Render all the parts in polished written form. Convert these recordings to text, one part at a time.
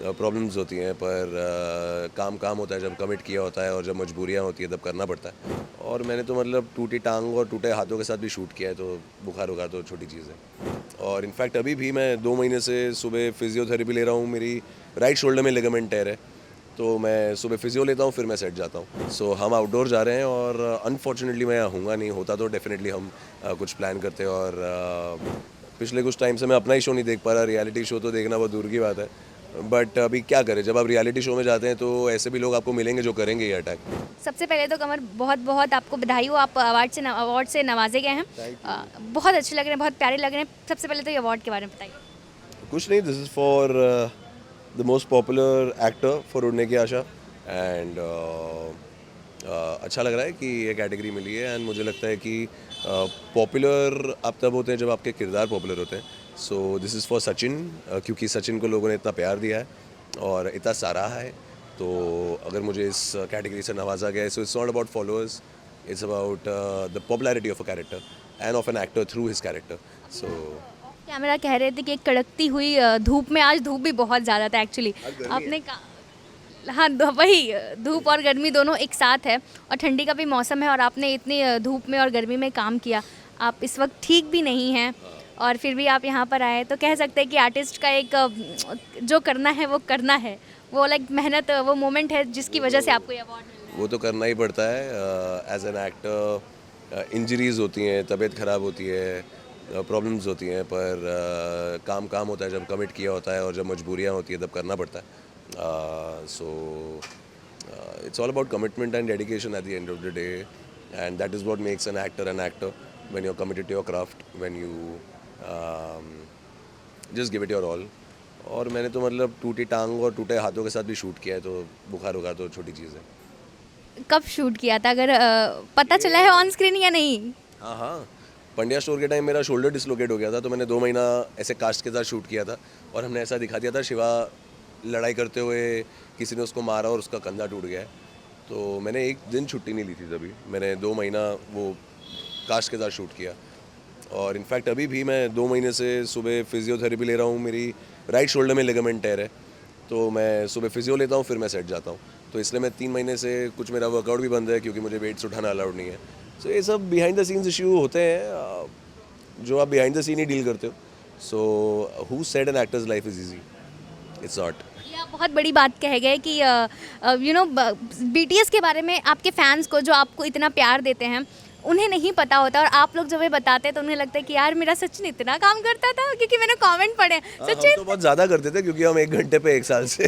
Problems होती हैं, पर काम काम होता है जब कमिट किया होता है, और जब मजबूरियाँ होती है तब करना पड़ता है। और मैंने तो मतलब टूटी टांग और टूटे हाथों के साथ भी शूट किया है, तो बुखार वुखार तो छोटी चीज़ है। और इनफैक्ट अभी भी मैं 2 महीने से सुबह फिजियोथेरेपी ले रहा हूँ। मेरी राइट शोल्डर में लिगामेंट टेयर है, तो मैं सुबह फिजियो लेता हूँ, फिर मैं सेट जाता हूँ। सो हम आउटडोर जा रहे हैं, और अनफॉर्चुनेटली मैं यहाँ हूँगा नहीं, होता तो डेफिनेटली हम कुछ प्लान करते हैं। और पिछले कुछ टाइम से मैं अपना ही शो नहीं देख पा रहा, रियलिटी शो तो देखना बहुत दूर की बात है। बट अभी क्या करें, जब आप रियलिटी शो में जाते हैं तो ऐसे भी लोग आपको मिलेंगे जो करेंगे ये अटैक। सबसे पहले तो कमर बहुत बहुत आपको बधाई हो, आप अवार्ड से नवाजे गए हैं। बहुत अच्छे लग रहे हैं, बहुत प्यारे लग रहे हैं। सबसे पहले तो ये अवार्ड के बारे में बताइए। कुछ नहीं, this is for the most popular actor for उड़ने की आशा। एंड अच्छा लग रहा है कि ये कैटेगरी मिली है। एंड मुझे लगता है कि पॉपुलर आप तब होते हैं जब आपके किरदार पॉपुलर होते हैं। So this is for Sachin, क्योंकि सचिन को लोगों ने इतना प्यार दिया है और इतना सराहा है। तो अगर मुझे इस कैटेगरी से नवाजा गया है, so it's not about followers, it's about the popularity of a character end of an actor through his character. So camera कह रहे थे कि एक कड़कती हुई धूप में, आज धूप भी बहुत ज़्यादा था एक्चुअली। आपने कहा हाँ, वही धूप और गर्मी दोनों एक साथ है, और ठंडी का भी मौसम है, और आपने इतनी धूप में और गर्मी में काम किया। आप इस वक्त ठीक भी नहीं हैं, और फिर भी आप यहाँ पर आए, तो कह सकते हैं कि आर्टिस्ट का एक जो करना है वो करना है। वो लाइक मेहनत, वो मोमेंट है जिसकी वजह से आपको ये अवार्ड मिल रहा है। वो तो करना ही पड़ता है। एज एन एक्टर इंजरीज होती हैं, तबीयत ख़राब होती है, प्रॉब्लम्स होती हैं, पर काम काम होता है जब कमिट किया होता है, और जब मजबूरियाँ होती है तब करना पड़ता है। So it's all about commitment and dedication at the end of the day, and that is what makes an actor when you are committed to your craft, when you just give it your all. और मैंने तो मतलब टूटी टांग और टूटे हाथों के साथ भी शूट किया है, तो बुखार वुखार तो छोटी चीज़ है। कब शूट किया था, अगर पता चला है ऑन स्क्रीन या नहीं? हाँ हाँ, पंड्या स्टोर के टाइम मेरा शोल्डर डिसलोकेट हो गया था, तो मैंने 2 महीना ऐसे कास्ट के साथ शूट किया था। और हमने ऐसा दिखा दिया था, शिवा लड़ाई करते हुए किसी ने उसको मारा और उसका कंधा टूट गया है। तो मैंने एक दिन छुट्टी नहीं ली थी, तभी मैंने 2 महीना वो कास्ट के साथ शूट किया। और इनफैक्ट अभी भी मैं 2 महीने से सुबह फिजियोथेरेपी ले रहा हूँ। मेरी राइट शोल्डर में लिगामेंट टेयर है, तो मैं सुबह फिजियो लेता हूँ, फिर मैं सेट जाता हूँ। तो इसलिए मैं 3 महीने से कुछ मेरा वर्कआउट भी बंद है, क्योंकि मुझे वेट्स उठाना अलाउड नहीं है। सो ये सब बिहाइंड द सीन्स इशू होते हैं, जो आप बिहाइंड द सीन ही डील करते हो। So who said an actor's life is easy? It's not. ये आप बहुत बड़ी बात कह गए कि बीटीएस के बारे में आपके फैंस को, जो आपको इतना प्यार देते हैं, उन्हें नहीं पता होता, और आप लोग जब ये बताते हैं तो उन्हें लगता है कि यार मेरा सचिन इतना काम करता था, क्योंकि मैंने कमेंट पढ़े हैं, हम सचिन। तो बहुत ज़्यादा करते थे, क्योंकि हम 1 घंटे पे 1 साल से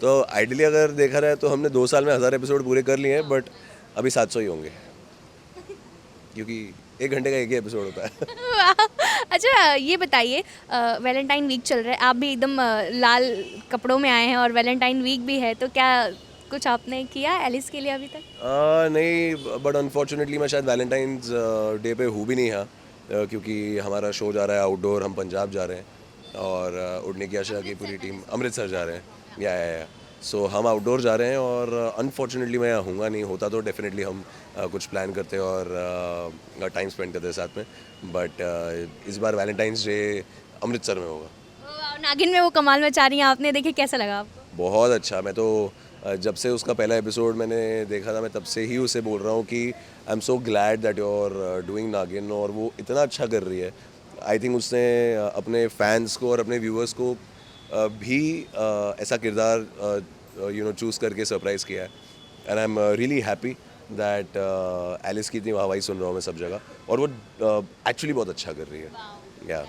तो आइडियली अगर देखा रहा है तो हमने 2 साल में 1000 एपिसोड पूरे कर लिए हैं, बट अभी 700 ही होंगे, क्योंकि 1 घंटे का एक ही एपिसोड होता है। वाह! अच्छा, ये बताइए, वैलेंटाइन वीक चल रहा है, आप भी एकदम लाल कपड़ों में आए हैं, और वैलेंटाइन वीक भी है, तो क्या कुछ आपने किया एलिस के लिए अभी तक? नहीं, बट अनफॉर्चुनेटली मैं शायद वैलेंटाइंस डे पे हूँ भी नहीं यहाँ, क्योंकि हमारा शो जा रहा है आउटडोर, हम पंजाब जा रहे हैं, और उड़ने की आशा की पूरी टीम अमृतसर जा रहे हैं। या सो हम आउटडोर जा रहे हैं, और अनफॉर्चुनेटली मैं यहाँ हूँगा नहीं, होता तो डेफिनेटली हम कुछ प्लान करते और टाइम स्पेंड करते साथ में। बट इस बार वैलेंटाइंस डे अमृतसर में होगा। नागिन में वो कमाल मचा रही हैं आपने, देखिए कैसा लगा आपको? बहुत अच्छा। मैं तो जब से उसका पहला एपिसोड मैंने देखा था, मैं तब से ही उसे बोल रहा हूँ कि I am so glad that you are doing Naagin, और वो इतना अच्छा कर रही है। आई थिंक उसने अपने फैंस को और अपने व्यूअर्स को भी ऐसा किरदार चूज़ करके सरप्राइज़ किया है। And I am really happy that Alice की इतनी वाहवाही सुन रहा हूँ मैं सब जगह, और वो एक्चुअली बहुत अच्छा कर रही है। या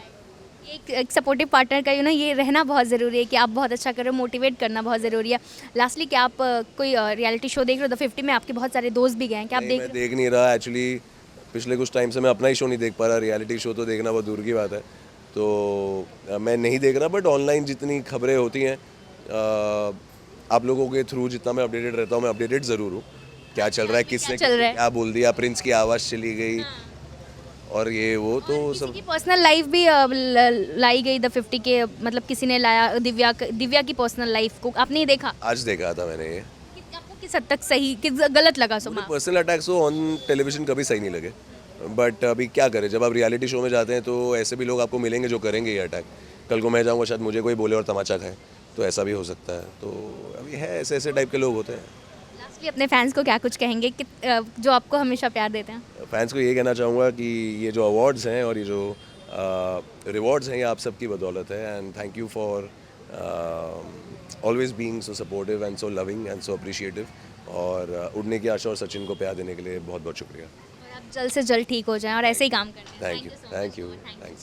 एक सपोर्टिव पार्टनर का ये रहना बहुत ज़रूरी है, कि आप बहुत अच्छा कर रहे हो, मोटिवेट करना बहुत ज़रूरी है। लास्टली, क्या आप कोई रियलिटी शो देख रहे हो? द 50 में आपके बहुत सारे दोस्त भी गए हैं, क्या आप नहीं, देख मैं रहे देख नहीं रहा एक्चुअली। पिछले कुछ टाइम से मैं अपना ही शो नहीं देख पा रहा, रियलिटी शो तो देखना बहुत दूर की बात है। तो मैं नहीं देख रहा, बट ऑनलाइन जितनी खबरें होती हैं, आप लोगों के थ्रू जितना मैं अपडेटेड रहता हूँ, मैं अपडेटेड ज़रूर हूँ। क्या चल रहा है, हो? क्या किसने चल किसको रहा है? क्या बोल दिया, प्रिंस की आवाज़ चली गई, और ये वो तो किसी सब। की पर्सनल लाइफ भी लाई गई द 50 के, मतलब किसी ने लाया दिव्या की पर्सनल लाइफ को, आपने ये देखा? आज देखा था मैंने ये। आपको किस हद तक सही, किस गलत लगा मुझे सुमा? पर्सनल अटैक्स हो ऑन टेलीविज़न कभी सही नहीं लगे, बट अभी क्या करें, जब आप रियलिटी शो में जाते हैं तो ऐसे भी लोग आपको मिलेंगे जो करेंगे ये अटैक। कल को मैं जाऊँगा, शायद मुझे कोई बोले और तमाचा खाए, तो ऐसा भी हो सकता है। तो अभी है, ऐसे ऐसे टाइप के लोग होते हैं। लास्टली अपने फैंस को क्या कुछ कहेंगे कि जो आपको हमेशा प्यार देते हैं? फैंस को ये कहना चाहूँगा कि ये जो अवार्ड्स हैं और ये जो रिवॉर्ड्स हैं, ये आप सबकी बदौलत है। And thank you for always being so supportive and so loving and so appreciative. और उड़ने की आशा और सचिन को प्यार देने के लिए बहुत बहुत शुक्रिया। और आप जल्द से जल्द ठीक हो जाएं और ऐसे ही काम करें। Thank you, thank you, thanks.